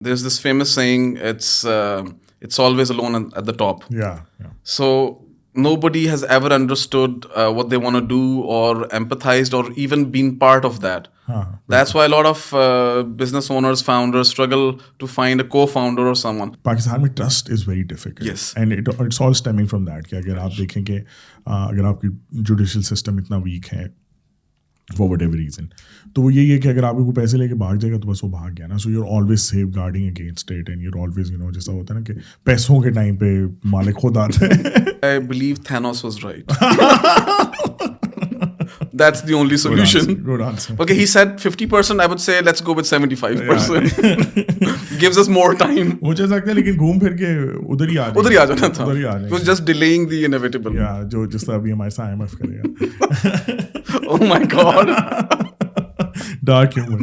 There's this famous saying, it's always alone at the top. Yeah. So nobody has ever understood what they want to do or empathized or even been part of that. That's why a lot of business owners, founders struggle to find a co-founder or someone. Pakistan में trust is very difficult. Yes. And it's all stemming from that. कि अगर आप देखें कि अगर आपकी judicial system इतना weak है for whatever reason, तो वो यही है कि अगर आपको कोई पैसे लेके भाग जाएगा तो बस वो भाग गया ना. So you're always safeguarding against it, and you're always, जैसा होता है ना कि पैसों के टाइम पे मालिक खुद आता है. I believe Thanos was right. That's the only solution. Good answer. Okay, he said 50%. I would say let's go with 75%. Gives us more time. मुझे लगता है लेकिन घूम फिर के उधर ही आ जाना था. It was just delaying the inevitable. Yeah, जो जिस तरह अभी हमारे साथ IMF करेगा. Oh my God. Dark humor.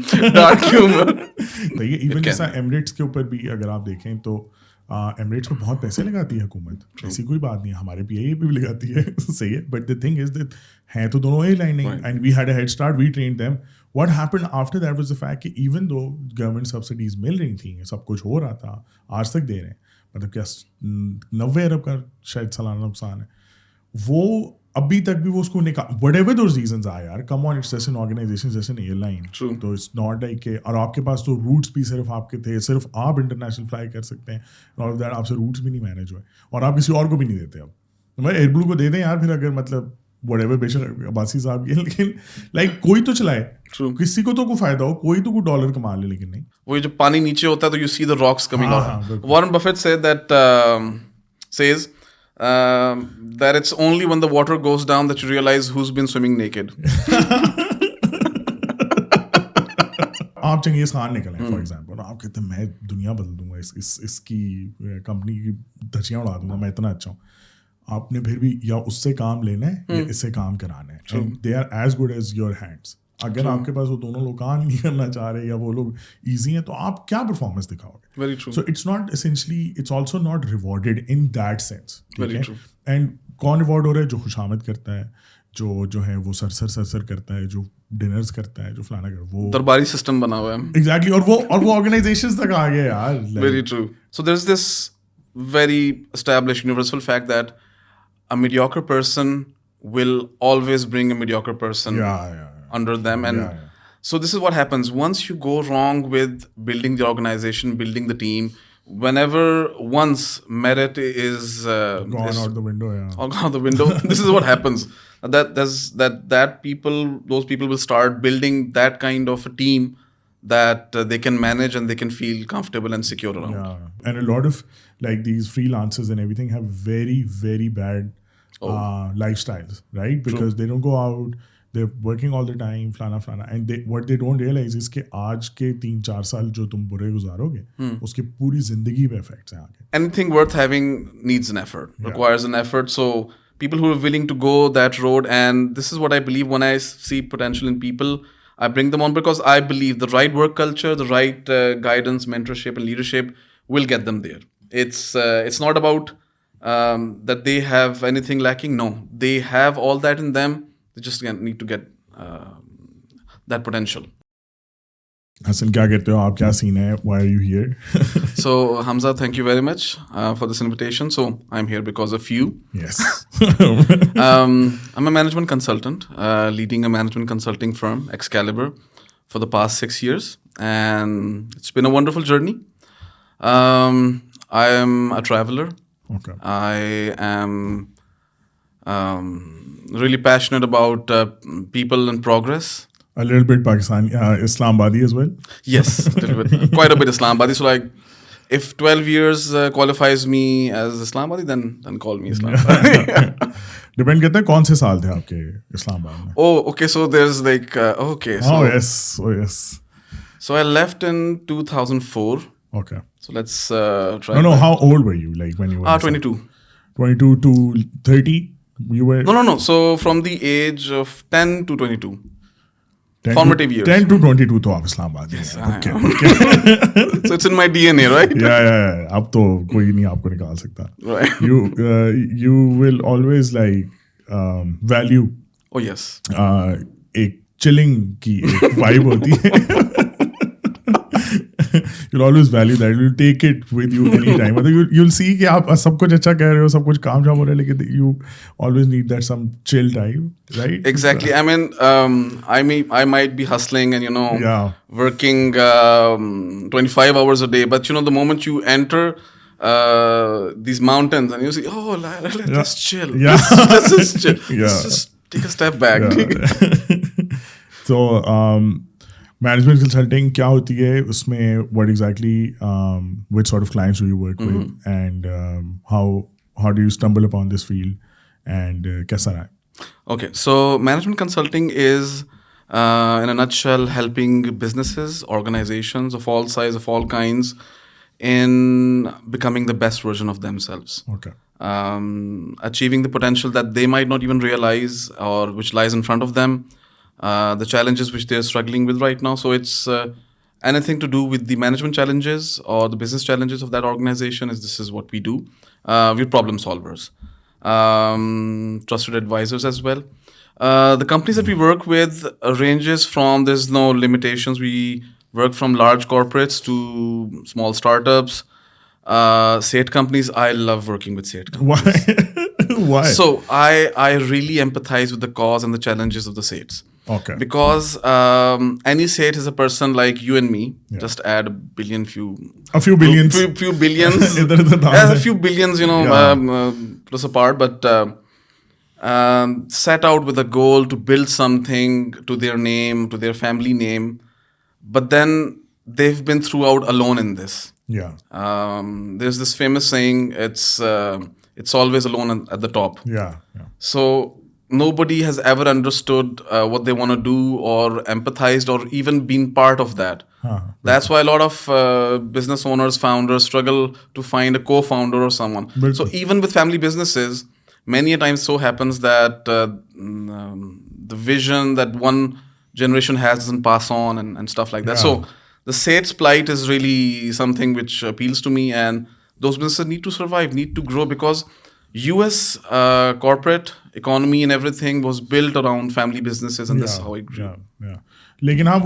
तो ये इवन जैसा एमिरेट्स के ऊपर भी अगर आप देखें तो एमिरेट्स में बहुत पैसे लगाती है हुकूमत. ऐसी कोई बात नहीं है, हमारे PIA भी लगाती है. सही है, but the thing is that हैं तो दोनों एयरलाइन नहीं, and we had a head start, we trained them. What happened after that was the fact कि इवन दो गवर्नमेंट सब्सिडीज मिल रही थी, सब कुछ हो रहा था, आज तक दे रहे हैं, मतलब क्या 90 अरब का शायद सालाना नुकसान है, वो अभी तक भी वो उसको निकाल. व्हाटएवर दोस रीजंस आर यार, come on, it's just an organisation, just an airline. तो इट्स नॉट लाइक के, और आपके पास तो रूट्स भी सिर्फ आपके थे, सिर्फ आप इंटरनेशनल फ्लाई कर सकते हैं, और दैट आपसे रूट्स भी नहीं मैनेज हुए, और आप किसी और को भी नहीं देते. अब भाई एयरब्लू को दे दें यार, फिर अगर मतलब व्हाटएवर, बेशक अब्बासी साहब ये, लेकिन लाइक कोई तो चलाए, किसी को तो कोई फायदा हो, कोई तो कोई डॉलर कमा ले, लेकिन नहीं. वो जब पानी नीचे होता है तो you see the rocks coming out. Warren Buffett says that it's only when the water goes down that you realize who's been swimming naked. आप चंगेज खान निकले फॉर एग्जाम्पल, आप कहते हैं मैं दुनिया बदल दूंगा, इसकी कंपनी की धज्जियां उड़ा दूंगा, मैं इतना अच्छा हूँ. आपने फिर भी या उससे काम लेना है या इससे काम कराना है, and they are as good as your hands. अगर आपके पास वो दोनों लोग काम नहीं करना चाह रहे या वो लोग ईजी हैं, तो आप क्या परफॉर्मेंस दिखाओगे? Very true. So it's not essentially, it's also not rewarded in that sense. Very true. And कौन रिवॉर्ड हो रहा है? जो खुशामद करता है, जो है वो सरसर करता है, जो डिनर्स करता है, जो फलाना कर, वो दरबारी सिस्टम बना हुआ है. Exactly. और वो ऑर्गेनाइजेशंस तक आ गए यार. Very true. So there's this very established universal fact that a mediocre person will always bring a mediocre person under them, and so this is what happens once you go wrong with building the organization, building the team. Whenever once merit is gone out the window, gone out the window, this is what happens. That people, those people will start building that kind of a team that they can manage and they can feel comfortable and secure around. And a lot of like these freelancers and everything have very, very bad lifestyles, right? Because they don't go out, they're working all the time, flana, and what they don't realize is कि आज के 3-4 साल जो तुम बुरे गुजारोगे, उसकी पूरी जिंदगी पे इफेक्ट्स हैं आगे. Anything worth having needs an effort, requires an effort. So people who are willing to go that road, and this is what I believe when I see potential in people, I bring them on because I believe the right work culture, the right guidance, mentorship, and leadership will get them there. It's not about that they have anything lacking. No, they have all that in them. They just need to get that potential. Hasan, क्या कहते हो आप? क्या scene है? Why are you here? So Hamza, thank you very much for this invitation. So I'm here because of you. Yes. I'm a management consultant, leading a management consulting firm, XCALYBR, for the past 6 years, and it's been a wonderful journey. I am a traveler. Okay. I am really passionate about people and progress. A little bit Pakistani, Islamabadi as well? Yes, a little bit. Quite a bit Islamabadi. So like, if 12 years qualifies me as Islamabadi, then call me Islamabadi. Depend करता है कौन से साल थे आपके इस्लामाबाद में? Oh, okay. So there's like, okay. So, Oh yes. So I left in 2004. Okay. So let's try. No. How old were you? Like when you were? 22. 22 to 30? You were? No. So from the age of 10 to 22. Formative years. 10 to 22 तो आप इस्लामाबाद हैं. Yes, Okay. So it's in my DNA, right? Yeah. अब तो कोई नहीं आपको निकाल सकता. Right. You will always like value. Oh yes. एक chilling की एक vibe होती है. you'll always value that. You'll take it with you anytime. मतलब you'll see कि आप सब कुछ अच्छा कह रहे हो, सब कुछ काम हो रहा है, लेकिन you always need that some chill time, right? Exactly. I mean, I might be hustling and working 25 hours a day, but the moment you enter these mountains and you see, let's just chill. Let's just chill. Let's just take a step back. So management consulting क्या होती है उसमें? What exactly which sort of clients do you work with, and how do you stumble upon this field, and कैसा रहा है? Okay, so management consulting is in a nutshell helping businesses, organizations of all size, of all kinds, in becoming the best version of themselves. Okay. Achieving the potential that they might not even realize, or which lies in front of them, the challenges which they're struggling with right now. So it's anything to do with the management challenges or the business challenges of that organization. This is what we do. We're problem solvers, trusted advisors as well. The companies that we work with ranges from, there's no limitations. We work from large corporates to small startups. State companies, I love working with state companies. Why? So I really empathize with the cause and the challenges of the states. Okay. Because any state is a person like you and me. Yeah. Just add a few billions. A few billions, a few billions, plus apart. But set out with a goal to build something to their name, to their family name. But then they've been throughout alone in this. Yeah. There's this famous saying, it's always alone at the top. Yeah. So nobody has ever understood what they want to do, or empathized, or even been part of that. That's why a lot of business owners, founders struggle to find a co-founder or someone. So even with family businesses, many a times so happens that the vision that one generation has doesn't pass on and stuff like that. So the state's plight is really something which appeals to me, and those businesses need to survive, need to grow, because US corporate economy and everything was built around family businesses, and this is how it grew. लेकिन हाँ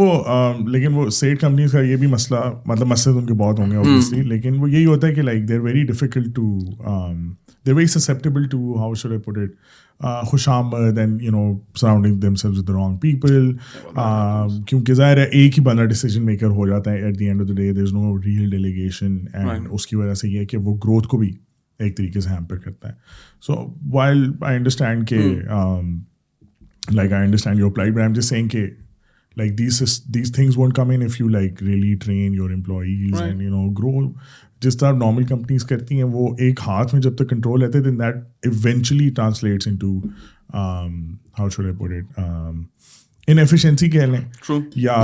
लेकिन वो state companies का ये भी मसला, मतलब मसले उनके बहुत होंगे ऑब्वियसली, लेकिन वो यही होता है कि like they're very difficult to they're very susceptible to, how should I put it, खुशामद and surrounding themselves with the wrong people, क्योंकि ज़ाहिर है एक ही बंदा डिसीजन मेकर हो जाता है at the end of the day. there's no real delegation, and उसकी वजह से ये है कि वो ग्रोथ को भी एक तरीके से हैम्पर करता है. So while I understand के like I understand your plight, but I'm just saying के like these things won't come in if you like really train your employees and grow. जिस तरह नॉर्मल कंपनीज करती हैं, वो एक हाथ में जब तक कंट्रोल रहते हैं, then that eventually translates into how should I put it, inefficiency कह लें, या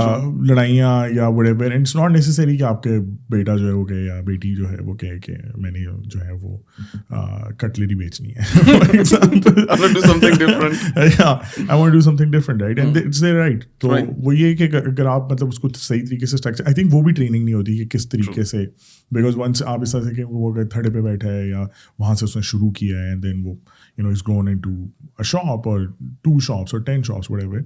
लड़ाइयाँ या whatever. And it's not necessary कि आपके बेटा जो है वो कहे या बेटी जो है वो कहे कि मैंने जो है वो कटलरी बेचनी है, for example. I want to do something different. I want to do something different, right? And it's their right. तो वो ये कि अगर आप मतलब उसको सही तरीके से स्ट्रक्चर, आई थिंक वो भी ट्रेनिंग नहीं होती कि किस तरीके से, बिकॉज वंस आप इस तरह से कि वो अगर थर्ड पे बैठा है या वहाँ से उसने शुरू किया है, एंड देन वो is grown into a shop और 2 shops और 10 shops व्हाटएवर,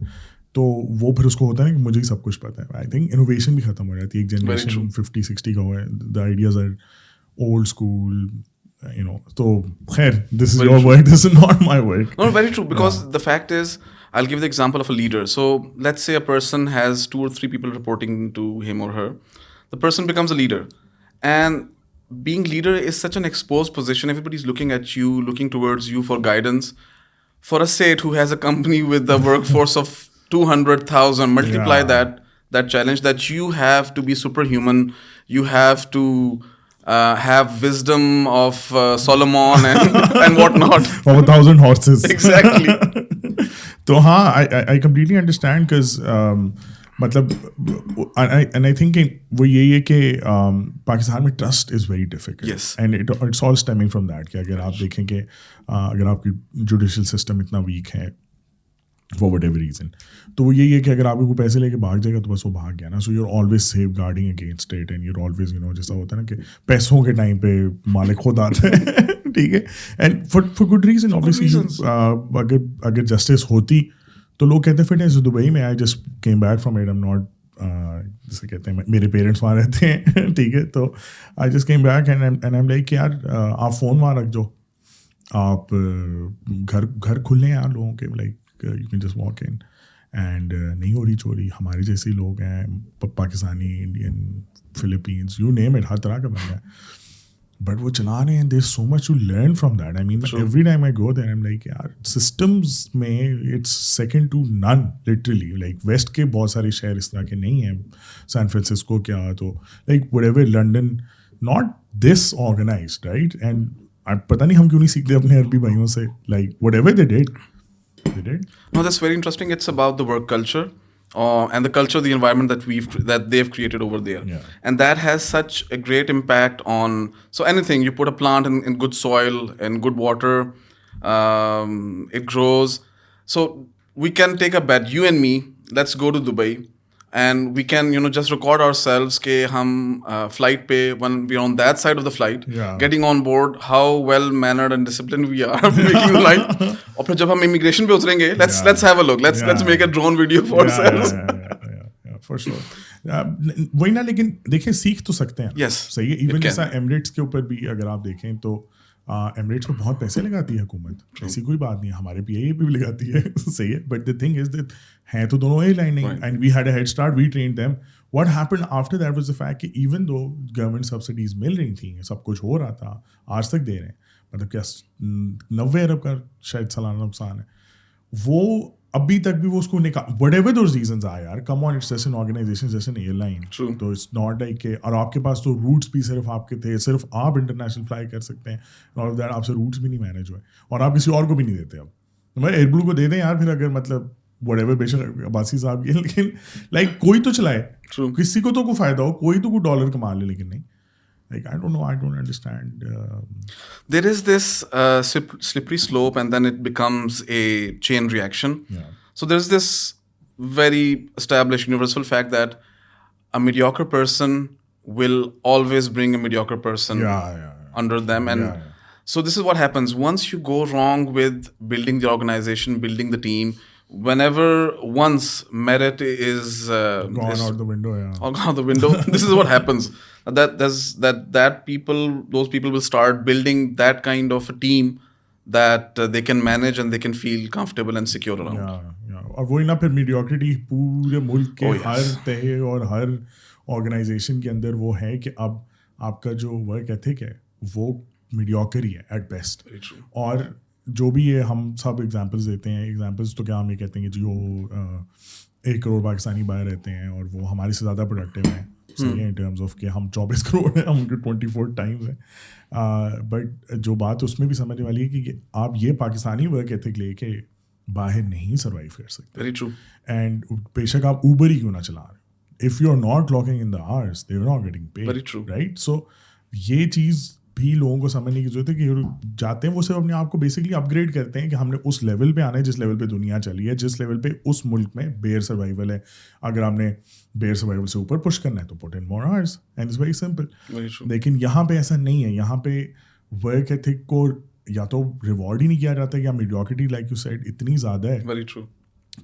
तो वो फिर उसको होता है ना कि मुझे ही सब कुछ पता है. आई थिंक इनोवेशन भी खत्म हो जाती है. एक जनरेशन 50-60 का हुआ है, the ideas are old school, तो खैर, this is your work, this is not my work. No, very true, because the fact is, I'll give the example of a leader. So let's say a person has 2 or 3 people reporting to him or her. The person becomes a leader, and being leader is such an exposed position. Everybody's looking at you, looking towards you for guidance. For a state who has a company with a workforce of 200,000, multiply that challenge, that you have to be superhuman, you have to have wisdom of Solomon and whatnot. Of 1,000 horses. Exactly. तो हाँ, I completely understand, because मतलब and I think वो यही है कि पाकिस्तान में trust is very difficult. Yes. And it's all stemming from that कि अगर आप देखें कि अगर आपकी जुडिशल सिस्टम इतना वीक है फॉर वट एवर रीज़न, तो वो यही है कि अगर आपको कोई पैसे लेके भाग जाएगा तो बस वो भाग गया ना. So you're always safeguarding against it, and you're always जैसा होता है ना कि पैसों के टाइम पे मालिक खुद आता है. ठीक है, and for good reason obviously. अगर जस्टिस होती तो लोग कहते फिर दुबई में I just came back from it, I am not जैसे कहते हैं मेरे पेरेंट्स वहाँ रहते हैं ठीक है, तो आई just came back and I am like यार आप फ़ोन वहाँ रख दो, आप घर खुले हैं यार लोगों के, like you can just walk in and नहीं हो रही चोरी, हमारे जैसे ही लोग हैं, Pakistani, Indian, Philippines, you name it, हर तरह का बंदा है, बट वो चला रहे हैं, there so much to learn from that. I mean every time I go there I am like यार सिस्टम्स में it's second to none literally. Like west के बहुत सारे शहर इस तरह के नहीं हैं, सैन फ्रांसिस्को क्या, तो like whatever, London, not this organised, right. And पता नहीं हम क्यों नहीं सीखते अपने अरबी भाइयों से, like whatever they did. No, that's very interesting. It's about the work culture and the culture, the environment that they've created over there, and that has such a great impact on. So anything you put a plant in good soil and good water, it grows. So we can take a bet. You and me, let's go to Dubai. And we can, just record ourselves ke hum flight pe, when we're on that side of the flight, getting on board, how well mannered and disciplined we are making the flight. और फिर जब हम immigration पे उतरेंगे, let's have a look. Let's make a drone video for ourselves. For sure. वही ना, लेकिन देखिए सीख तो सकते हैं. Yes. सही है. इवन जैसा एमिरेट्स के ऊपर भी अगर आप देखें तो एमिरेट्स में बहुत पैसे लगाती है हुकूमत, ऐसी कोई बात नहीं है, हमारे PIA पे भी लगाती है सही है. But the thing is that हैं तो दोनों एयरलाइनिंग, and we had a head start, we trained them. What happened after that was the fact कि इवन दो गवर्नमेंट सब्सिडीज मिल रही थी, सब कुछ हो रहा था, आज तक दे रहे हैं, मतलब क्या 90 अरब का शायद सालाना नुकसान है, वो अभी तक भी वो उसको निकाल, व्हाटएवर दोस रीजंस आर यार, come on, it's just an organisation, just an airline, तो इट्स नॉट लाइक के, और आपके पास तो रूट्स भी सिर्फ आपके थे, सिर्फ आप इंटरनेशनल फ्लाई कर सकते हैं, और दैट आपसे रूट्स भी नहीं मैनेज हुए, और आप किसी और को भी नहीं देते. अब तो मैं एयरब्लू को दे दें यार, फिर अगर मतलब व्हाटएवर, बेशक अब्बासी साहब ये, लेकिन लाइक कोई तो चलाए, किसी को तो कोई फायदा हो, कोई तो कोई डॉलर कमा ले, लेकिन नहीं. Like, I don't know, I don't understand. There is this slippery slope, and then it becomes a chain reaction. Yeah. So there's this very established universal fact that a mediocre person will always bring a mediocre person under them. And so this is what happens. Once you go wrong with building the organization, building the team, whenever once merit is gone out the window, gone out the window, this is what happens. That those people will start building that kind of a team that they can manage and they can feel comfortable and secure around. और वही ना, फिर mediocrity पूरे मुल्क के हर तहे और हर organisation के अंदर वो है कि अब आपका जो वर्क एथिक है वो मीडियोकर ही है एट बेस्ट. और जो भी ये हम सब एग्जांपल्स देते हैं, एग्जांपल्स तो क्या हम ये कहते हैं कि जी वो 1 करोड़ पाकिस्तानी बाहर रहते हैं और वो हमारे से ज़्यादा प्रोडक्टिव हैं, सही है, इन टर्म्स ऑफ कि हम 24 करोड़ हैं, हम उनके 24 टाइम्स हैं. बट जो बात उसमें भी समझने वाली है कि आप ये पाकिस्तानी वर्क एथिक लेके बाहर नहीं सर्वाइव कर सकते. Very true. एंड बेशक आप ऊबर ही क्यों ना चला रहे, if you are not clocking in the hours, they are not getting paid. Very true. Right. So ये चीज़ भी लोगों को समझने की जरूरत है कि जाते हैं वो सिर्फ अपने आप को बेसिकली अपग्रेड करते हैं कि हमने उस लेवल पे आना है जिस लेवल पे दुनिया चली है, जिस लेवल पे उस मुल्क में बेयर सर्वाइवल है. अगर हमने बेयर सर्वाइवल से ऊपर पुश करना है तो put in more hours, and it's very simple. लेकिन यहाँ पे ऐसा नहीं है. यहाँ पे वर्क एथिक को या तो रिवॉर्ड ही नहीं किया जाता, या मीडियोक्रिटी लाइक यू सेड इतनी ज़्यादा है. Very true.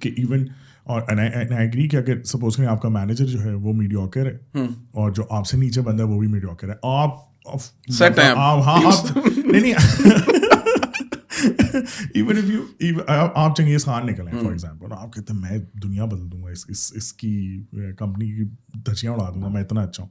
कि इवन और आई एग्री कि अगर सपोज करें आपका मैनेजर जो है वो मीडियोकर है और जो आपसे नीचे बंदा है वो भी मीडियोकर है, आप सेट हैं आप नहीं इवन इफ यू आप चंगेज खान निकले फॉर एग्जांपल, आप कहते हैं मैं दुनिया बदल दूंगा, इसकी कंपनी की धज्जियां उड़ा दूंगा, मैं इतना अच्छा हूँ.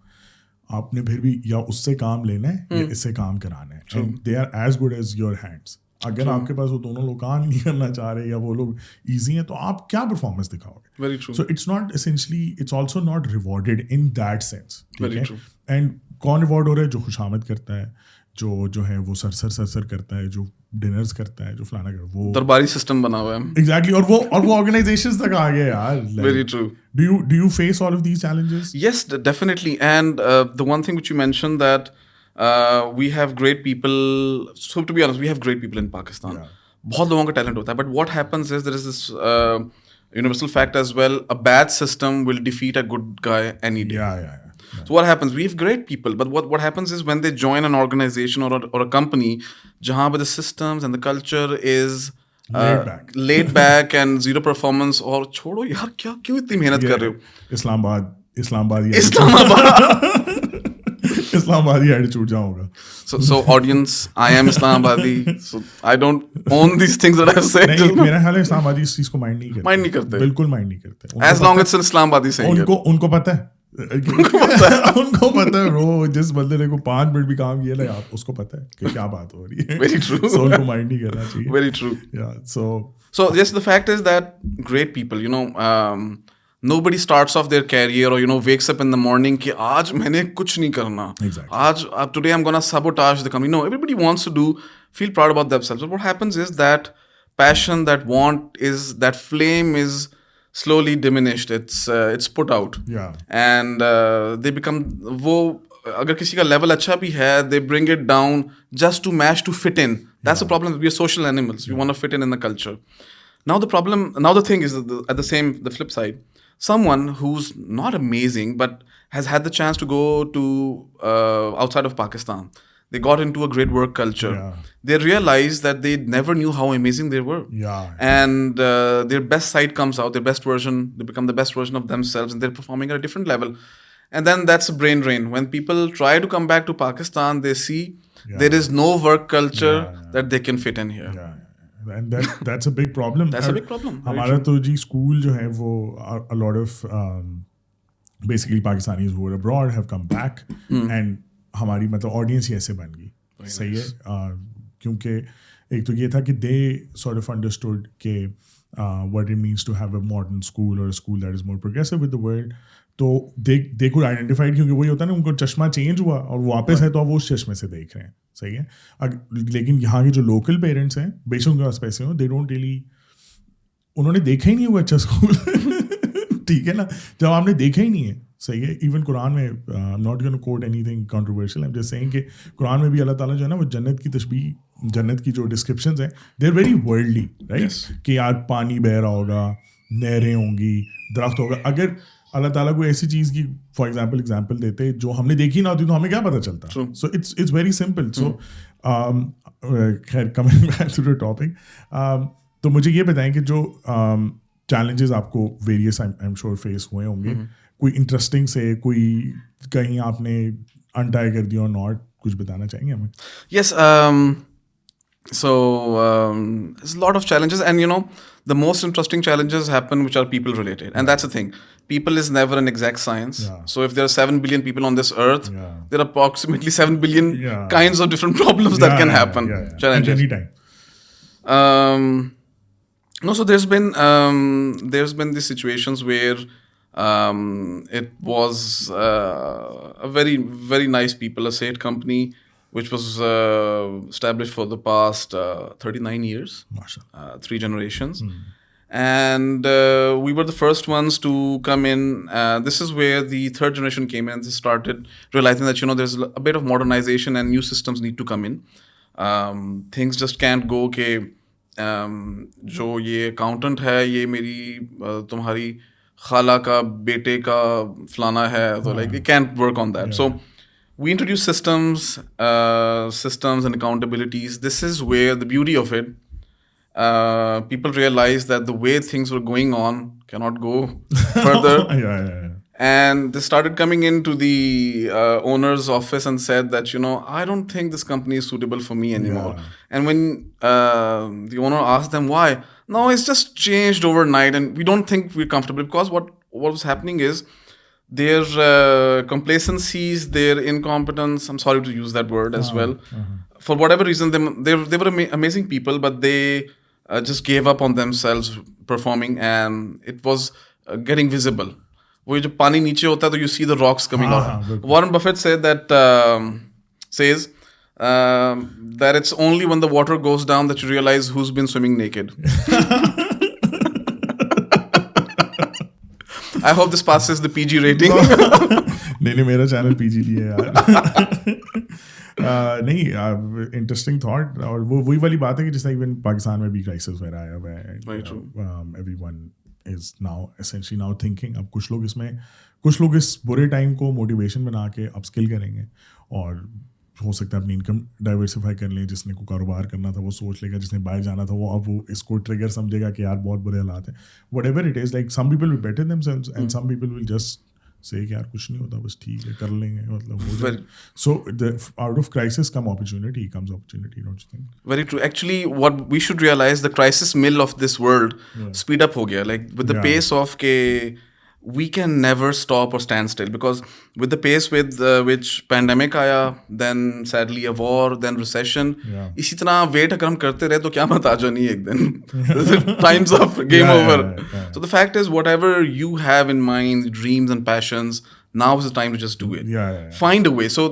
आपने फिर भी या उससे काम लेना है या इससे काम कराना है, and they are as good as your hands. अगर आपके पास वो दोनों लोग काम नहीं करना चाह रहे या वो लोग ईजी हैं तो आप क्या परफॉर्मेंस दिखाओगे. Very true. So it's not essentially, it's also not rewarded in that sense. Very true. And कौन रिवॉर्ड हो रहा है? जो खुशामद करता है, जो है वो सरसर करता है, जो डिनर्स करता है, जो फलाना कर, वो दरबारी सिस्टम बना हुआ है. एग्जैक्टली. और वो ऑर्गेनाइजेशंस तक आ गए यार. Very true. Do you face all of these challenges? Yes, definitely. And the one thing which you mentioned that we have great people. So to be honest, we have great people in Pakistan. बहुत लोगों का talent होता है. But what happens is there is this universal fact as well. A bad system will defeat a good guy any day. Yeah. So what happens? We have great people, but what happens is when they join an organization or a company, jahan where the systems and the culture is laid back and zero performance. और छोड़ो यार क्या क्यों इतनी मेहनत कर रहे हो? इस्लामाबादी एटीट्यूड जहाँ होगा. So audience, I am Islamabadi, so I don't own these things that I've said. नहीं, मेरा ख्याल है इस्लामाबादी इस चीज को माइंड नहीं करते. बिल्कुल माइंड नहीं करते. As long as it's an Islamabadi saying it. उनको पता है. उनको पता है ब्रो, जिस बंदे ने को 5 मिनट भी काम किया ना, आप उसको पता है कि क्या बात हो रही है. Very true. So उनको माइंड नहीं करना चाहिए. Very true. Yeah. So yes, the fact is that great people, nobody starts off their career or wakes up in the morning कि आज मैंने कुछ नहीं करना. Exactly. आज today I'm gonna sabotage the company. No, everybody wants to feel proud about themselves. But what happens is that passion, that flame is slowly diminished. It's put out. Yeah. And they become वो अगर किसी का level अच्छा भी है, they bring it down just to fit in. That's the problem. We are social animals. We want to fit in the culture. Now the thing is at the flip side, someone who's not amazing but has had the chance to go to outside of Pakistan. They got into a great work culture. Yeah. They realized that they never knew how amazing they were. Yeah. And their best side comes out, their best version, they become the best version of themselves and they're performing at a different level. And then that's a brain drain. When people try to come back to Pakistan, they see there is no work culture that they can fit in here. Yeah. And that's a big problem. That's a big problem. हमारा तो जी school जो है वो a lot of basically Pakistanis who were abroad have come back and हमारी मतलब audience ही ऐसे बन गई. सही है. क्योंकि एक तो ये था कि they sort of understood कि what it means to have a modern school or a school that is more progressive with the world. तो they could identify, क्योंकि वही होता है ना, उनको चश्मा चेंज हुआ और वापस है तो अब वो उस चश्मे से देख रहे हैं. सही है. लेकिन यहाँ के जो लोकल पेरेंट्स हैं, बेशक उनके पास पैसे हो, दे डोंट रियली, उन्होंने देखा ही नहीं हुआ अच्छा स्कूल. ठीक है ना, जब आपने देखा ही नहीं है. सही है. इवन कुरान में, I am not gonna quote anything controversial, I am just saying कि कुरान में भी अल्लाह ताला जो है ना, वो जन्नत की तशबीह, जन्नत की जो डिस्क्रिप्शंस हैं, they are very worldly, right. कि यार पानी बह रहा होगा, नहरें होंगी, दरख्त होगा. अगर अल्लाह ताला को ऐसी चीज़ की फॉर एग्जाम्पल देते जो हमने देखी ना होती तो हमें क्या पता चलता. So it's very simple. So खैर, coming back to the topic, तो मुझे ये बताएं कि जो चैलेंजेस आपको various I am sure face हुए होंगे, कोई इंटरेस्टिंग से, कोई कहीं आपने अनटाई कर दिया और नॉट, कुछ बताना चाहेंगे हमें? Yes. So there's a lot of challenges, and the most interesting challenges happen which are people related, and that's the thing. People is never an exact science. Yeah. So if there are 7 billion people on this earth, there are approximately 7 billion kinds of different problems that can happen. Challenges. At any time. No, so there's been these situations where it was a very, very nice people, a Seat company, which was established for the past 39 years, 3 generations. And we were the first ones to come in. This is where the third generation came in and they started realizing that, there's a bit of modernization and new systems need to come in. Things just can't go कि जो ये accountant है, ये मेरी तुम्हारी खाला का बेटे का फलाना है, तो like it can't work on that. So we introduce systems and accountabilities. This is where the beauty of it. People realize that the way things were going on cannot go further. And they started coming into the owner's office and said that, I don't think this company is suitable for me anymore. And when the owner asked them why, no, it's just changed overnight and we don't think we're comfortable, because what was happening is their complacencies, their incompetence, I'm sorry to use that word as well. For whatever reason, they were amazing people, but they just gave up on themselves performing, and it was getting visible. वो जो पानी नीचे होता है तो you see the rocks coming out. Warren Buffett said says that it's only when the water goes down that you realize who's been swimming naked. I hope this passes the PG rating. नहीं, मेरा channel PG नहीं है यार. नहीं, interesting thought. और वो वही वाली बात है कि जैसे इवन पाकिस्तान में भी क्राइसिस वगैरह आया हुआ है. Everyone is now essentially now thinking. अब कुछ लोग इस बुरे टाइम को मोटिवेशन बना के अपस्किल करेंगे और हो सकता है अपनी इनकम डाइवर्सिफाई कर लें, जिसने को कारोबार करना था वो सोच लेगा, जिसने बाहर जाना था वो अब वो इसको ट्रिगर समझेगा कि यार बहुत बुरे हालात हैं. Whatever it is, like some people will better themselves and some people will just say कि यार कुछ नहीं होता, बस ठीक है कर लेंगे, मतलब. So out of crisis comes opportunity, don't you think? Very true. Actually, what we should realize, the crisis mill of this world speed up ho gaya. Like with the pace of we can never stop or stand still, because with the pace with which pandemic आया, then sadly a war, then recession, इसी तरह wait अगर हम करते रहे तो क्या मत आ जानी एक दिन. Time's up, game over. So the fact is, whatever you have in mind, dreams and passions, now is the time to just do it. Find a way. So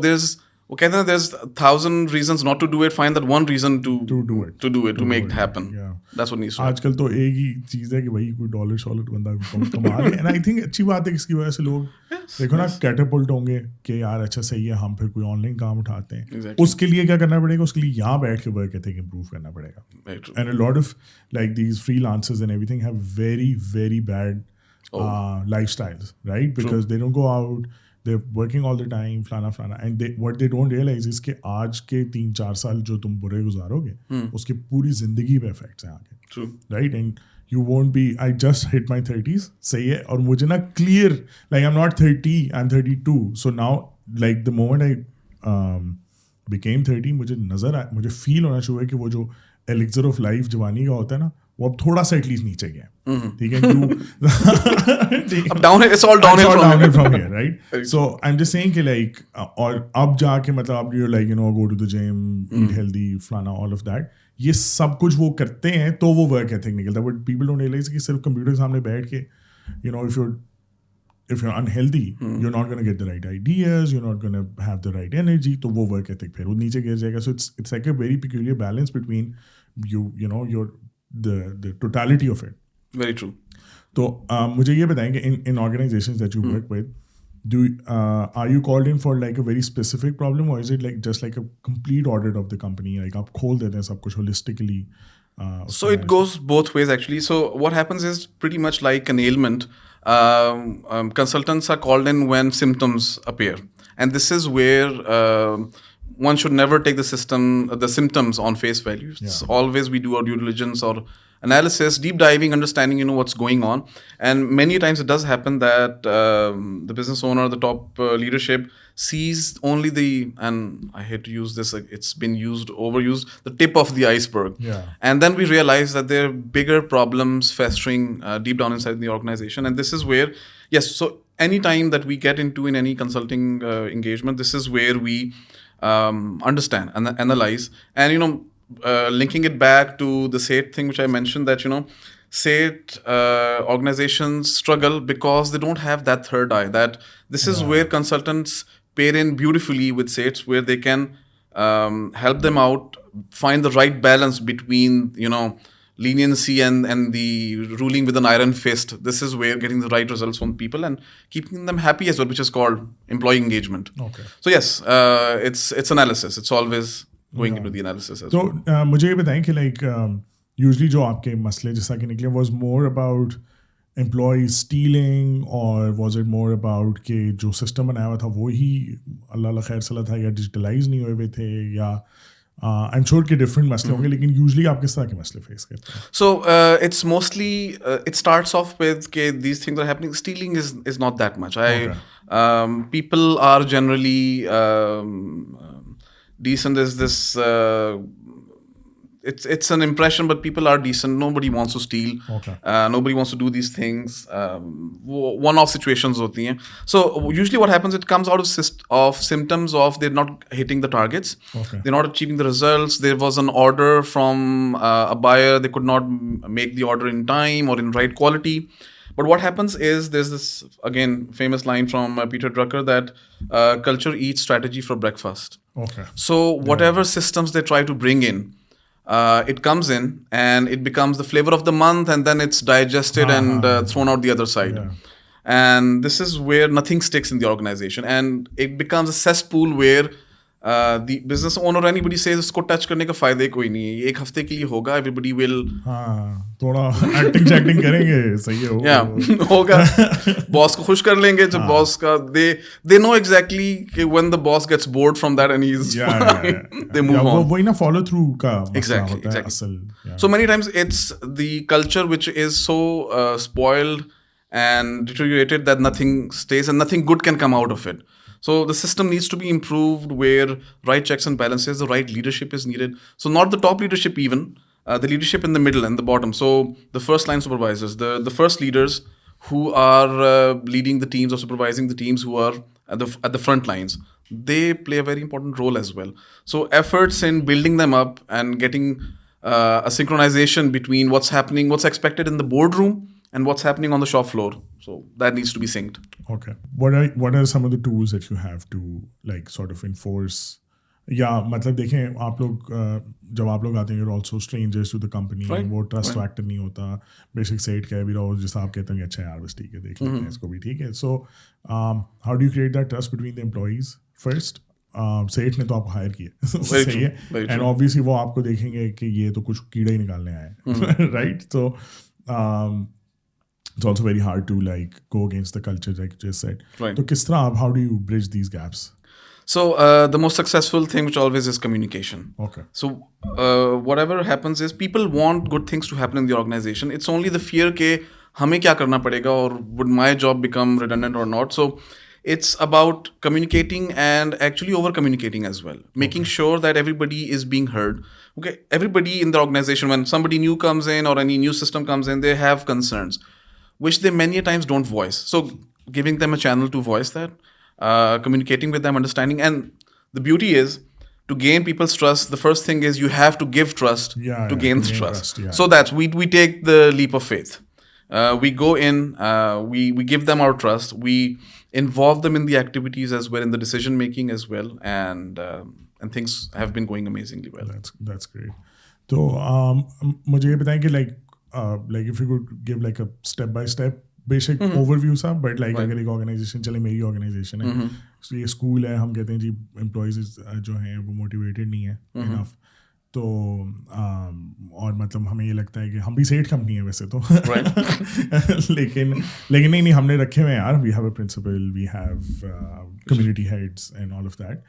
वो कहते हैं there's 1,000 reasons not to do it. Find that one reason to do it, to make it happen. That's what needs to happen. आजकल तो एक ही चीज़ है कि भाई कोई डॉलर बंदा कमा ले. And I think अच्छी बात है इसकी वजह से लोग देखो ना कैटेपुल्ट होंगे कि यार अच्छा सही है, हम फिर कोई ऑनलाइन काम उठाते हैं. उसके लिए क्या करना पड़ेगा? उसके लिए यहाँ बैठ के वर्क एथिक इम्प्रूव करना पड़ेगा. And a lot of like these freelancers and everything have very very bad lifestyles, right? Because they don't go out. They're working all the time, flaना. And what they don't realize is कि आज के 3-4 साल जो तुम बुरे गुजारोगे, उसकी पूरी जिंदगी पे इफेक्ट्स हैं आगे. True. Right? And you won't be, I just hit my 30s, सही है, और मुझे ना clear, like I'm not 30, I'm 32. So now, like the moment I became 30, मुझे feel होना शुरू है कि वो जो elixir of life जवानी का होता है ना, वो अब थोड़ा सा एटलीस्ट नीचे गया. ठीक है, अब डाउन है, it's all downhill from here, right? So I am just saying कि लाइक और अब जाके मतलब अब you like go to the gym, eat healthy, फलाना, ऑल ऑफ दैट, ये सब कुछ वो करते हैं तो वो वर्क एथिक निकलता है. बट पीपल डोंट रियलाइज कि सिर्फ कंप्यूटर के सामने बैठ के if you're unhealthy, you're not going to get the right ideas, you're not going to have the right energy, तो वो work ethic फिर वो नीचे गिर जाएगा. So it's like a very peculiar balance between your the totality of it. Very true. तो मुझे ये बताएं कि in organizations that you work with, are you called in for like a very specific problem, or is it like just like a complete audit of the company, like आप खोल देते हैं सब कुछ holistically? So it goes both ways actually. So what happens is pretty much like an ailment. Consultants are called in when symptoms appear, and this is where one should never take the symptoms on face value. It's always we do our due diligence or analysis, deep diving, understanding what's going on. And many times it does happen that the business owner, the top leadership sees only and I hate to use this, it's been overused, the tip of the iceberg. And then we realize that there are bigger problems festering deep down inside the organization. And this is where, yes, so any time that we get into in any consulting engagement, this is where we understand and analyze. And linking it back to the SATE thing which I mentioned, that SATE organizations struggle because they don't have that third eye. That this is where consultants pair in beautifully with SATEs, where they can help them out, find the right balance between leniency and the ruling with an iron fist. This is where getting the right results from people and keeping them happy as well, which is called employee engagement. Okay. So yes, it's analysis. It's always going into the analysis as well. So मुझे ये बताएं कि like usually जो आपके मसले जैसा कि निकले was more about employees stealing, or was it more about कि जो system बनाया हुआ था वो ही अल्लाह खैर सला था, या digitalize नहीं हुए थे, या I'm sure कि different मसले होंगे, लेकिन usually आप किस तरह के मसले face करते हैं? So it's mostly it starts off with कि these things are happening. Stealing is not that much. People are generally decent. There's this it's an impression, but people are decent. Nobody wants to steal. Nobody wants to do these things. One-off situations hoti hain. So usually what happens, it comes out of symptoms of they're not hitting the targets. They're not achieving the results. There was an order from a buyer. They could not make the order in time or in right quality. But what happens is there's this, again, famous line from Peter Drucker that culture eats strategy for breakfast. So whatever systems they try to bring in, it comes in and it becomes the flavor of the month, and then it's digested and thrown out the other side. And this is where nothing sticks in the organization, and it becomes a cesspool where the business owner or anybody says इसको touch करने का फायदा ही कोई नहीं है, ये एक हफ्ते के लिए होगा, everybody will थोड़ा एक्टिंग करेंगे, सही है, होगा, बॉस को खुश कर लेंगे जब बॉस का they know exactly when the boss gets bored from that and he's they move on. वही ना follow through का exactly होता है असल. So many times it's the culture which is so spoiled and deteriorated that nothing stays and nothing good can come out of it. So the system needs to be improved where right checks and balances, the right leadership is needed. So not the top leadership even, the leadership in the middle and the bottom. So the first line supervisors, the first leaders who are leading the teams or supervising the teams who are at the front lines, they play a very important role as well. So efforts in building them up and getting a synchronization between what's happening, what's expected in the boardroom and what's happening on the shop floor. So that needs to be synced. Okay. What are some of the tools that you have to like sort of enforce? या मतलब देखें आप लोग जब आप लोग आते हैं, you're also strangers to the company, वो ट्रस्ट फैक्टर नहीं होता, बेसिक सेट कह भी रहो जैसा आप कहते हैं अच्छा यार बस ठीक है देख लेते हैं इसको भी, ठीक है. So how do you create that trust between the employees first? सेठ ने तो आपको हायर किया, सही है, एंड ऑब्वियसली वो आपको देखेंगे कि ये तो कुछ कीड़ा ही निकालने आए, right? So it's also very hard to like go against the culture like you just said. Right. So kis tarah, how do you bridge these gaps? So the most successful thing which always is communication. Okay. So whatever happens is people want good things to happen in the organization. It's only the fear ke hame kya karna padega or would my job become redundant or not. So it's about communicating and actually over communicating as well, making sure that everybody is being heard. Okay, everybody in the organization, when somebody new comes in or any new system comes in, they have concerns which they many times don't voice. So giving them a channel to voice that, communicating with them, understanding. And the beauty is, to gain people's trust, the first thing is you have to give trust to gain the trust. So that's, we take the leap of faith. We go in, we give them our trust, we involve them in the activities as well, in the decision making as well, and things have been going amazingly well. That's great. So मुझे ये बताएं कि like if you could give like a step by step basic overview सा, but like अगर एक organization, चले मेरी organization है, so ये school है, हम कहते हैं जी employees जो हैं वो motivated नहीं है enough, तो और मतलब हमें ये लगता है कि हम भी सेठ कंपनी है वैसे तो लेकिन नहीं हमने रखे हुए हैं यार, we have a principal, we have community heads and all of that.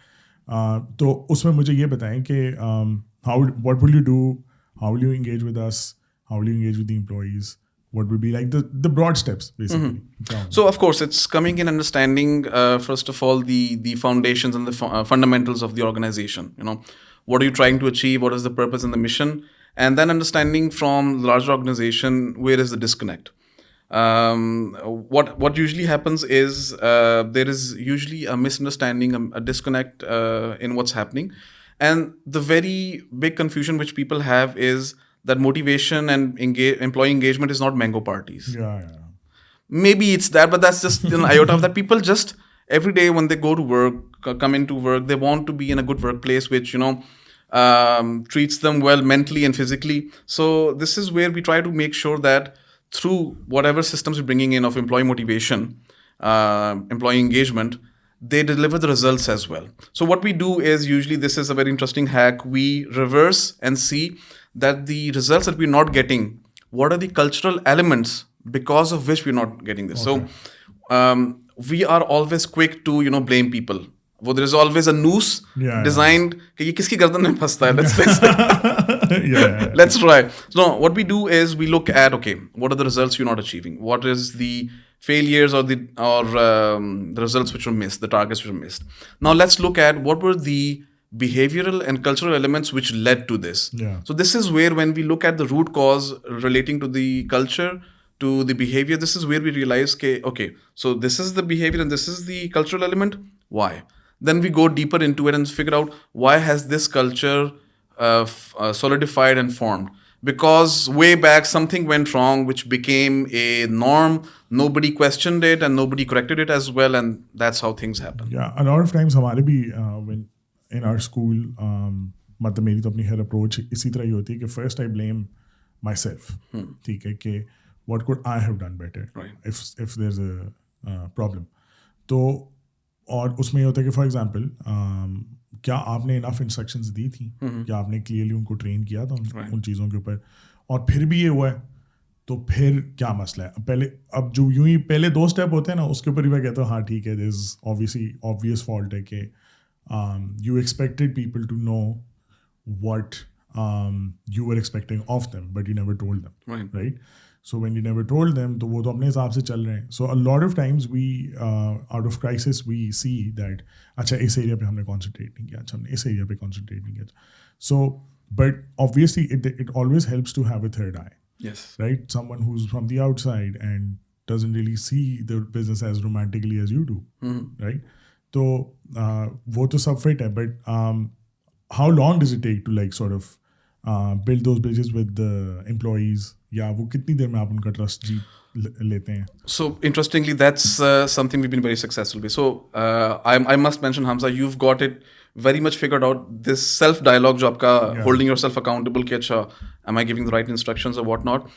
तो उसमें मुझे ये बताएं कि what will you do, how will you engage with us, how will you engage with the employees, what would be like the broad steps basically? So of course it's coming in understanding first of all the foundations and the fundamentals of the organization. You know, what are you trying to achieve, what is the purpose and the mission, and then understanding from the larger organization where is the disconnect. What usually happens is there is usually a misunderstanding, a disconnect in what's happening, and the very big confusion which people have is that motivation and employee engagement is not mango parties. Yeah. Maybe it's that, but that's just an iota of that. People just every day when they go to work, come into work, they want to be in a good workplace which, you know, treats them well mentally and physically. So this is where we try to make sure that through whatever systems we're bringing in of employee motivation, employee engagement, they deliver the results as well. So what we do is, usually this is a very interesting hack, we reverse and see that the results that we're not getting, what are the cultural elements because of which we're not getting this. Okay. So we are always quick to, you know, blame people. Well, there is always a noose designed कि ये किसकी गर्दन में फंसता है, let's try. So what we do is we look at, okay, what are the results you're not achieving, what is the failures or the results which were missed, the targets which were missed. Now let's look at what were the behavioral and cultural elements which led to this. So this is where, when we look at the root cause relating to the culture, to the behavior, this is where we realize okay, so this is the behavior and this is the cultural element, why? Then we go deeper into it and figure out why has this culture solidified and formed. Because way back something went wrong which became a norm, nobody questioned it and nobody corrected it as well, and that's how things happen. Yeah, a lot of times हमारे भी when in our school, मतलब मेरी तो अपनी हर approach इसी तरह ही होती है कि first I blame myself, ठीक है, कि what could I have done better, right, if there's a problem. तो और उसमें ये होता है कि फॉर एग्जांपल क्या आपने इनफ इंस्ट्रक्शंस दी थी, क्या आपने क्लियरली उनको ट्रेन किया था उन चीज़ों के ऊपर, और फिर भी ये हुआ है, तो फिर क्या मसला है? पहले अब जो यूं ही पहले 2 स्टेप होते हैं ना, उसके ऊपर ही मैं कहता हूँ हाँ ठीक है, दिस ऑब्वियसली ऑब्वियस फॉल्ट है कि you expected people to know what you were expecting of them, but you never told them, right? So when you never told them, तो वो तो अपने हिसाब से चल रहे हैं. So a lot of times we out of crisis we see that अच्छा इस एरिया पे हमने concentrate नहीं किया, अच्छा हमने इस एरिया पे concentrate नहीं किया. So but obviously it always helps to have a third eye. Yes. Right? Someone who's from the outside and doesn't really see the business as romantically as you do, right? तो वो तो सब fit है, but how long does it take to like sort of build those bridges with the employees? या वो कितनी देर में आप उनका ट्रस्ट जीत लेते हैं? So interestingly, that's something we've been very successful with. So I must mention, Hamza, you've got it very much figured out. This self dialogue जो आपका holding yourself accountable कि अच्छा am I giving the right instructions or whatnot.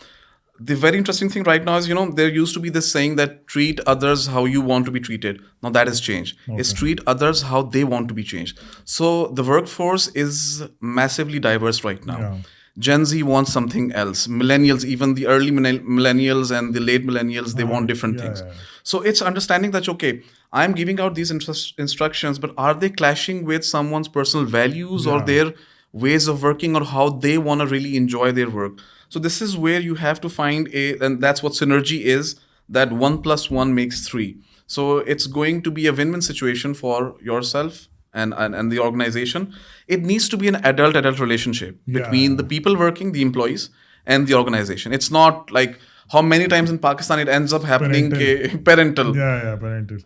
The very interesting thing right now is, there used to be this saying that treat others how you want to be treated. Now that has changed. Okay. It's treat others how they want to be changed. So the workforce is massively diverse right now. Yeah. Gen Z wants something else. Millennials, even the early millennials and the late millennials, they want different things. Yeah. So it's understanding that, okay, I'm giving out these instructions, but are they clashing with someone's personal values or their ways of working or how they want to really enjoy their work? So this is where you have to find and that's what synergy is, that 1 + 1 makes 3. So it's going to be a win-win situation for yourself and the organization. It needs to be an adult relationship between the people working, the employees, and the organization. It's not like how many times in Pakistan it ends up happening parental. Parental.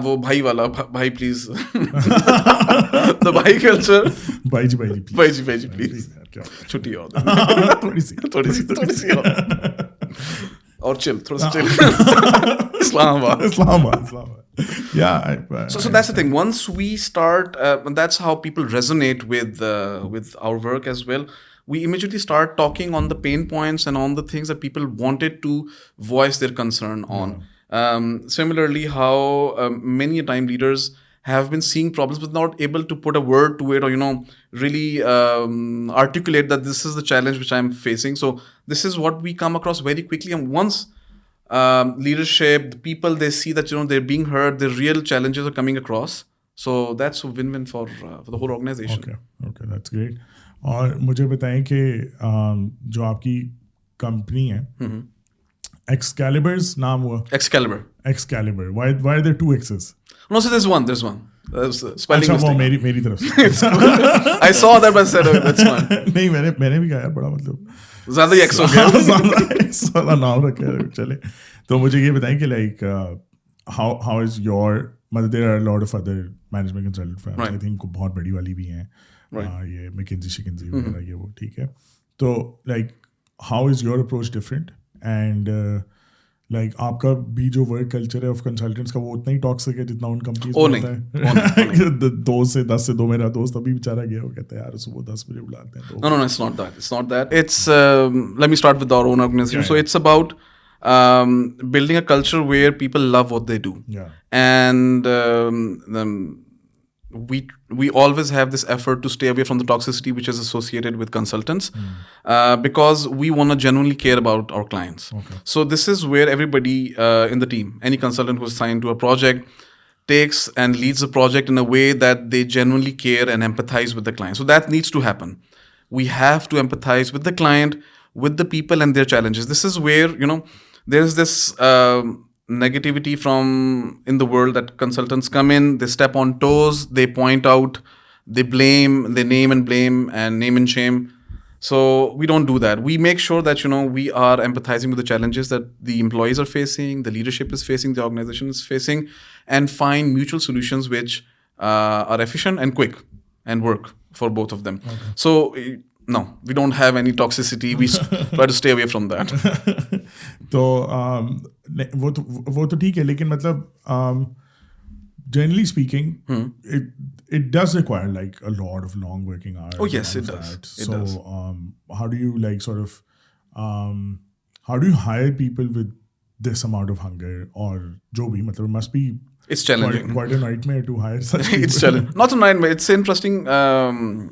वो भाई वाला भाई please. The भाई culture. भाई जी please. छुट्टी और थोड़ी सी और chill, थोड़ा सा chill. Islamabad. So that's the thing. Once we start, that's how people resonate with our work as well. We immediately start talking on the pain points and on the things that people wanted to voice their concern on. Similarly, how many a time leaders have been seeing problems but not able to put a word to it or, really articulate that this is the challenge which I'm facing. So this is what we come across very quickly. And once leadership, the people, they see that, they're being heard, the real challenges are coming across. So that's a win-win for the whole organization. Okay, that's great. और मुझे बताएं कि जो आपकी company है, XCALYBR's नाम हुआ? XCALYBR. Why are there 2 X's? No, so there's one. Spelling अच्छा, वो मेरी तरफ से. I saw that, but I said, that's fine. नहीं, मैंने भी कहा यार, बड़ा मतलब ज़्यादा ही X हो गया. ज़्यादा X वाला नाम रखे चले. तो मुझे ये बताएं कि like how is your, मतलब there are a lot of other management consultant firms. I think बहुत बड़ी वाली भी हैं. ये McKinsey वगैरह, ये वो ठीक है. तो like how is your approach different? And like आपका भी जो वर्क कल्चर है ऑफ कंसल्टेंट्स का, वो उतना ही टॉक्सिक है जितना उन कंपनीज में होता है? 2 से 10 से 2 मेरा दोस्त अभी बेचारा गया, वो कहता है यार सुबह 10 बजे बुलाते हैं. No, it's not that. It's let me start with our own organization. So it's about building a culture where people love what they do. And we always have this effort to stay away from the toxicity which is associated with consultants, because we want to genuinely care about our clients. So this is where everybody in the team, any consultant who's assigned to a project, takes and leads the project in a way that they genuinely care and empathize with the client. So that needs to happen. We have to empathize with the client, with the people and their challenges. This is where, there's this negativity from in the world that consultants come in, they step on toes, they point out, they blame, they name and blame and name and shame. So we don't do that. We make sure that, we are empathizing with the challenges that the employees are facing, the leadership is facing, the organization is facing, and find mutual solutions which are efficient and quick and work for both of them. So no, we don't have any toxicity. We try to stay away from that. तो वो तो ठीक है, लेकिन मतलब generally speaking, it does require like a lot of long working hours. Oh yes, it does. So how do you like sort of how do you hire people with this amount of hunger, or जो भी, मतलब must be It's challenging. Quite a nightmare to hire such people. It's challenging. Not a nightmare. It's interesting.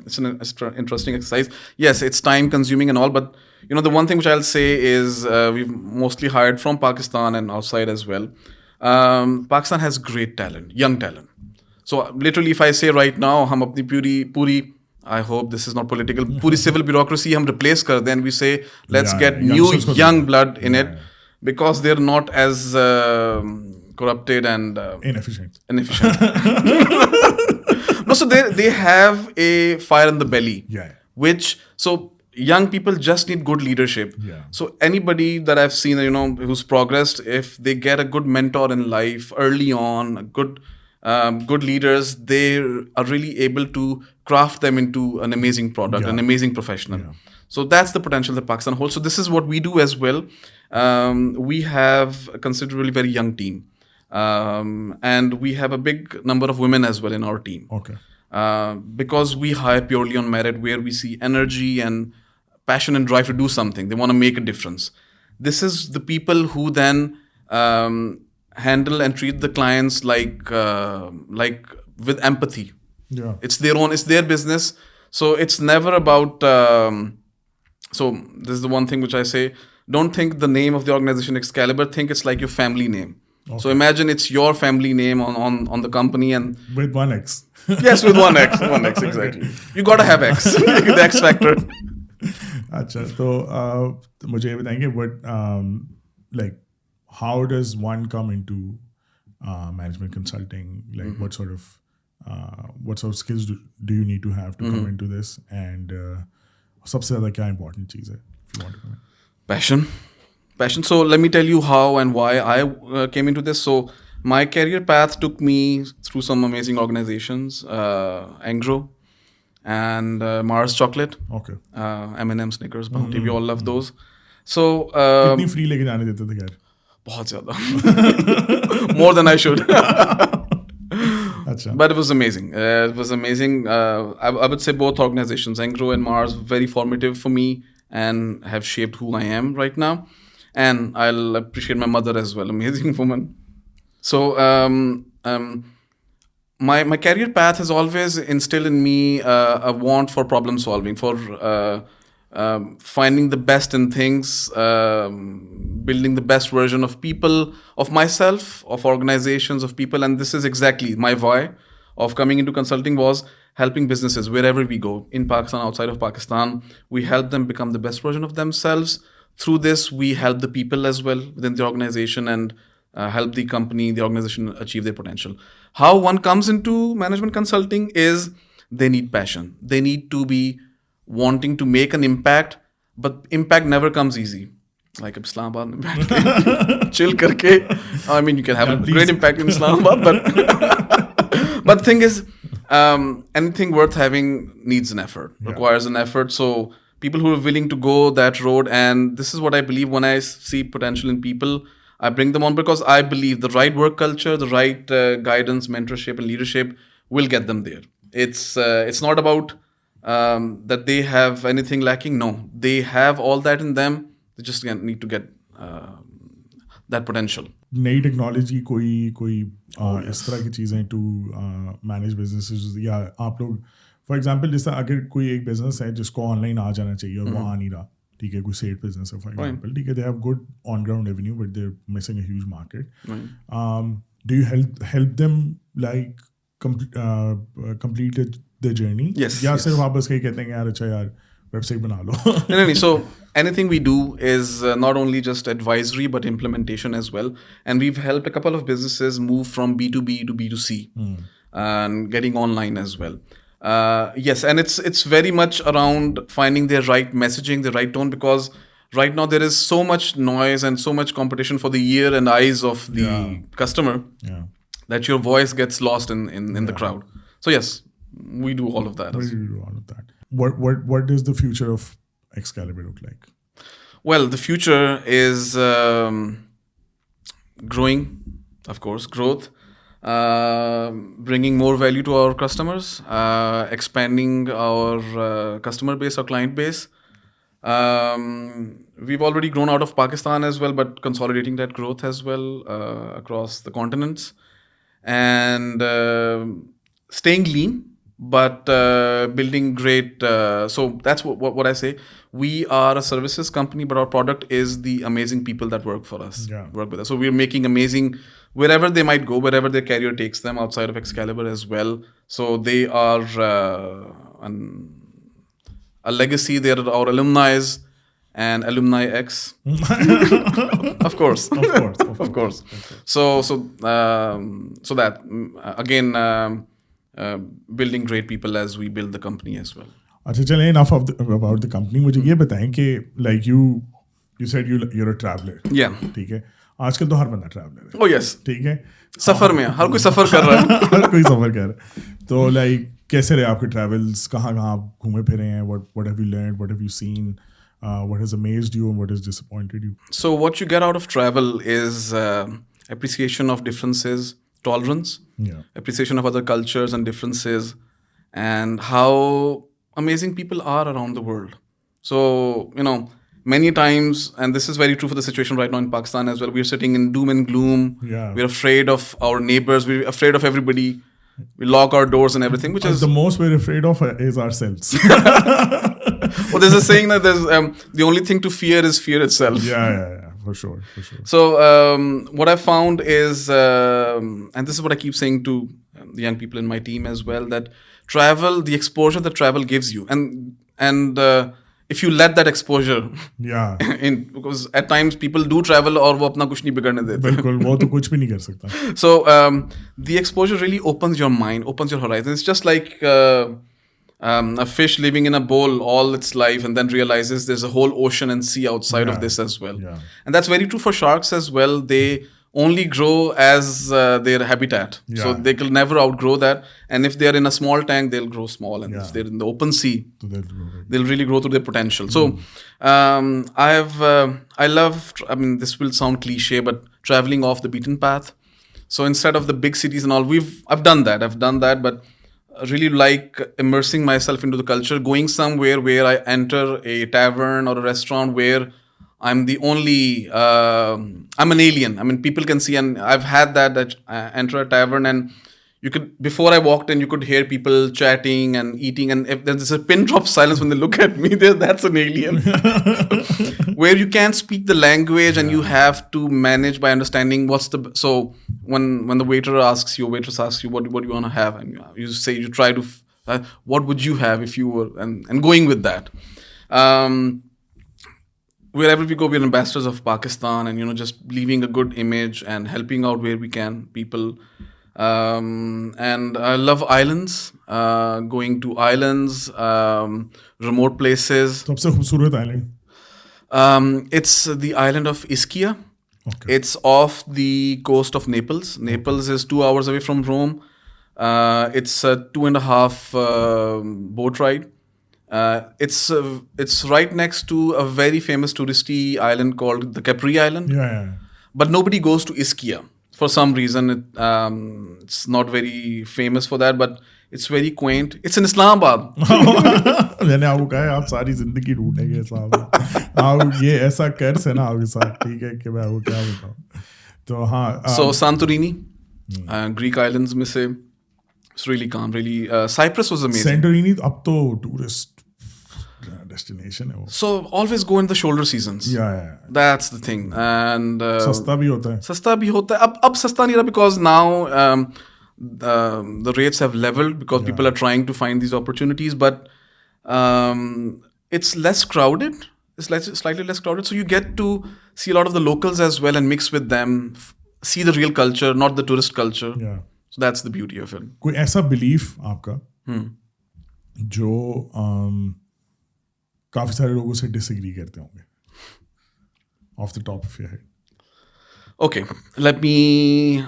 It's an interesting exercise. Yes, it's time consuming and all, but the one thing which I'll say is we've mostly hired from Pakistan and outside as well. Pakistan has great talent, young talent. So literally, if I say right now, hum apni puri, I hope this is not political, puri civil bureaucracy hum replace kar दें, and we say let's get new young blood in it, because they're not as corrupted and inefficient. No, so they have a fire in the belly. Yeah. Which, so young people just need good leadership. Yeah. So anybody that I've seen, who's progressed, if they get a good mentor in life early on, good leaders, they are really able to craft them into an amazing product, an amazing professional. Yeah. So that's the potential that Pakistan holds. So this is what we do as well. We have a considerably very young team. And we have a big number of women as well in our team. Okay. Because we hire purely on merit, where we see energy and passion and drive to do something. They want to make a difference. This is the people who then handle and treat the clients like with empathy. Yeah. It's their business. So it's never about. So this is the one thing which I say: don't think the name of the organization XCALYBR. Think it's like your family name. Okay. So imagine it's your family name on the company, and with one X. Yes, with one X exactly. You gotta have X, the X factor. अच्छा, तो मुझे ये बताएंगे what how does one come into management consulting? Like what sort of skills do you need to have to come into this, and सबसे ज़्यादा क्या important चीज़ है if you want to come in? Passion. So let me tell you how and why I came into this. So my career path took me through some amazing organizations, Angro and Mars Chocolate. Okay. M&M, Snickers, Bounty. We all love those. So कितनी free लेके जाने देते थे यार? बहुत ज़्यादा. More than I should. But it was amazing. I would say both organizations, Angro and Mars, very formative for me and have shaped who I am right now. And I'll appreciate my mother as well, amazing woman. So my career path has always instilled in me a want for problem solving, for finding the best in things, building the best version of people, of myself, of organizations, of people. And this is exactly my why of coming into consulting, was helping businesses wherever we go, in Pakistan, outside of Pakistan. We help them become the best version of themselves. Through this, we help the people as well within the organization, and help the company, the organization achieve their potential. How one comes into management consulting is they need passion. They need to be wanting to make an impact, but impact never comes easy. Like Islamabad, chill karke. I mean, you can have a great impact in Islamabad, but the thing is, anything worth having needs an effort, requires an effort. So people who are willing to go that road, and this is what I believe when I see potential in people, I bring them on, because I believe the right work culture, the right guidance, mentorship, and leadership will get them there. It's not about that they have anything lacking. No, they have all that in them. They just need to get that potential. नई technology कोई इस तरह की चीज़ें to manage businesses, या आप लोग for example जैसा अगर कोई एक बिजनेस है जिसको ऑनलाइन आ जाना चाहिए और वो आ नहीं रहा, ठीक है, कोई सेट बिजनेस है फॉर एग्जांपल, ठीक है, they have good on ground revenue but they are missing a huge market. Do you help them like complete the journey, या सिर्फ आप बस कहीं कहते हैं यार अच्छा यार website bana lo? No. So anything we do is not only just advisory but implementation as well. And we've helped a couple of businesses move from B2B to B2C and getting online as well. Yes, and it's very much around finding their right messaging, the right tone, because right now there is so much noise and so much competition for the ear and eyes of the customer that your voice gets lost in the crowd. So yes, we do all of that. We do all of that. What does the future of XCALYBR look like? Well, the future is growing, of course, growth, bringing more value to our customers, expanding our customer base, our client base. We've already grown out of Pakistan as well, but consolidating that growth as well across the continents. and staying lean, but building great. So that's what I say. We are a services company, but our product is the amazing people that work for us, work with us. So we're making amazing wherever they might go, wherever their career takes them outside of XCALYBR as well. So they are a legacy. They are our alumni and alumni X. Of course. So that again, building great people as we build the company as well. अच्छा चलें, enough about the company. मुझे ये बताएं कि like you said you're a traveler. Yeah. ठीक है. आजकल तो हर बंदा ट्रैवलर है. Oh yes. ठीक है. सफर में हर कोई सफर कर रहा है. हर कोई सफर कर रहा है. तो like कैसे रहे आपके travels? कहाँ आप घूमे फिरे हैं? What have you learned? What have you seen? What has amazed you and what has disappointed you? So what you get out of travel is appreciation of differences, tolerance, appreciation of other cultures and differences, and how amazing people are around the world. So, many times, and this is very true for the situation right now in Pakistan as well, we're sitting in doom and gloom. Yeah. We're afraid of our neighbors. We're afraid of everybody. We lock our doors and everything, which is... The most we're afraid of is ourselves. Well, there's a saying that there's the only thing to fear is fear itself. Yeah. For sure. So what I found is, and this is what I keep saying to the young people in my team as well, that travel, the exposure that travel gives you, and if you let that exposure, because at times people do travel और वो अपना कुछ नहीं बिगड़ने देते. बिल्कुल, वो तो कुछ भी नहीं कर सकता. So the exposure really opens your mind, opens your horizon. It's just like a fish living in a bowl all its life and then realizes there's a whole ocean and sea outside of this as well. Yeah. And that's very true for sharks as well. They only grow as their habitat. Yeah. So they can never outgrow that. And if they're in a small tank, they'll grow small. And if they're in the open sea, they'll really grow to their potential. So this will sound cliche, but traveling off the beaten path. So instead of the big cities and all, I've done that, but I really like immersing myself into the culture, going somewhere where I enter a tavern or a restaurant where I'm the only, I'm an alien. I mean, people can see, and I've had that I enter a tavern and before I walked in, you could hear people chatting and eating, and if there's a pin drop silence when they look at me, that's an alien. Where you can't speak the language and you have to manage by understanding so when the waitress asks you, what do you want to have, and you try to, what would you have if you were, and going with that. Wherever we go, we're ambassadors of Pakistan, and just leaving a good image and helping out where we can people. And I love islands, going to islands, remote places. सबसे खूबसूरत island? It's the island of Ischia. Okay. It's off the coast of Naples. Naples is 2 hours away from Rome. It's a 2.5 boat ride. It's right next to a very famous touristy island called the Capri Island. Yeah. But nobody goes to Ischia. For some reason, it's not very famous for that, but it's very quaint. It's in Islamabad. मैंने आपको कहा है, आप सारी जिंदगी ढूंढेंगे साहब. आप ये ऐसा कर से ना आपके साथ, ठीक है कि मैं आपको क्या बताऊं. तो हाँ. So Santorini, Greek islands में से, it's really calm. Really, Cyprus was amazing. Santorini अब तो tourist destination है वो. So always go in the shoulder seasons. Yeah. That's the thing. And सस्ता भी होता है. सस्ता भी होता है. अब सस्ता नहीं रहा because now the rates have leveled because people are trying to find these opportunities, but it's less crowded. It's slightly less crowded, so you get to see a lot of the locals as well and mix with them, see the real culture, not the tourist culture. Yeah. So that's the beauty of it. कोई ऐसा belief आपका जो काफी सारे लोगों से disagree करते होंगे, off the top of your head? Okay, let me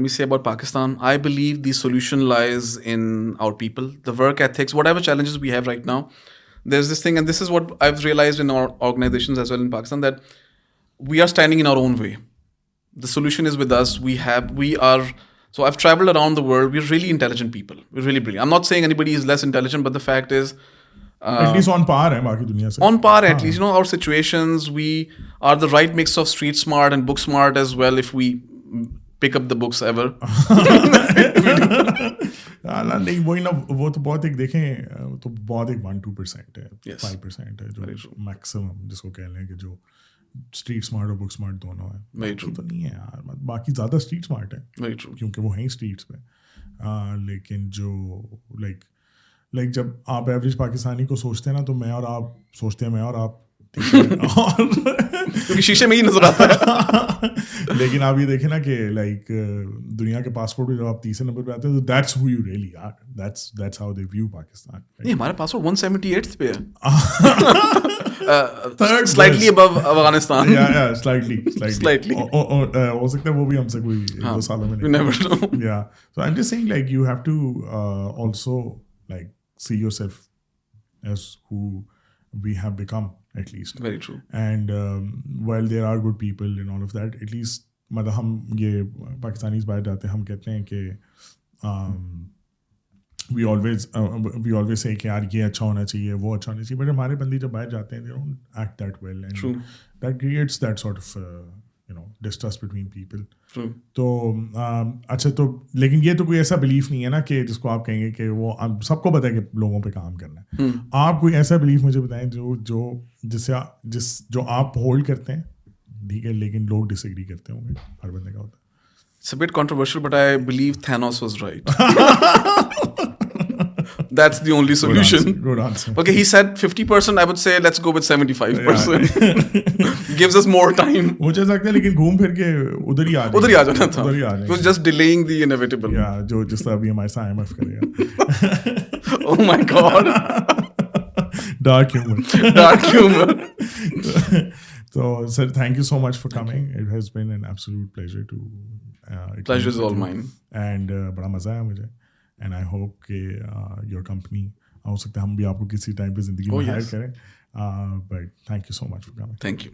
say about Pakistan. I believe the solution lies in our people, the work ethics, whatever challenges we have right now. There's this thing, and this is what I've realized in our organizations as well in Pakistan, that we are standing in our own way. The solution is with us. So I've traveled around the world. We're really intelligent people. We're really brilliant. I'm not saying anybody is less intelligent, but the fact is, at least on par है बाकी दुनिया से. On par at least. Our situations, we are the right mix of street smart and book smart as well. If we pick up the books ever. नहीं वही ना, वो तो बहुत एक देखें तो बहुत एक 1-2% है, 5% है जो मैक्सिमम जिसको कह लें कि जो स्ट्रीट स्मार्ट और बुक स्मार्ट दोनों है. बाकी तो नहीं है यार, बाकी ज़्यादा स्ट्रीट स्मार्ट है क्योंकि वो हैं स्ट्रीट्स पे. लेकिन जो लाइक जब आप एवरेज पाकिस्तानी को सोचते हैं ना, तो मैं और आप सोचते हैं मैं और आप क्योंकि शीशे में ही नजर आता है. लेकिन आप ये देखें ना कि लाइक दुनिया के पासपोर्ट पे जब आप तीसरे नंबर पे आते हैं तो that's who you really are. That's how they view Pakistan. नहीं, हमारा पासपोर्ट 178th पे है. Slightly above Afghanistan. Yeah, slightly. हो सकता है वो भी हमसे कोई 2 सालों में. You never know. Yeah. So I'm just saying, like, you have to also like see yourself as who we have become, at least. Very true. And while there are good people and all of that, at least मतलब हम ये Pakistanis बाहर जाते हैं, हम कहते हैं कि we always say कि यार ये अच्छा होना चाहिए, वो अच्छा होना चाहिए, but हमारे बंदी जब बाहर जाते हैं they don't act that well, and True. that creates that sort of distrust between people. True. तो अच्छा, तो लेकिन ये तो कोई ऐसा बिलीफ नहीं है ना कि जिसको आप कहेंगे कि वो सबको पता है कि लोगों पे काम करना है. आप कोई ऐसा बिलीफ मुझे बताएं जो आप होल्ड करते हैं, ठीक है, लेकिन लोग डिसएग्री करते होंगे. हर बंदे का होता है. It's a bit controversial, but I believe Thanos was right. That's the only solution. Good answer. Okay, he said 50%. I would say let's go with 75%. Gives us more time. मुझे लगता है लेकिन घूम फिर के उधर ही आ जाना था. It was just delaying the inevitable. Yeah, जो जिस तरह अभी हमारे साथ IMF करेगा. Oh my God. Dark humor. So, sir, thank you so much for coming. It has been an absolute pleasure to. Pleasure is all mine. And बड़ा मज़ा आया मुझे. And I hope कि your company, हो सकता है हम भी आपको किसी टाइम पे ज़िंदगी में हायर करें. But thank you so much for coming. Thank you.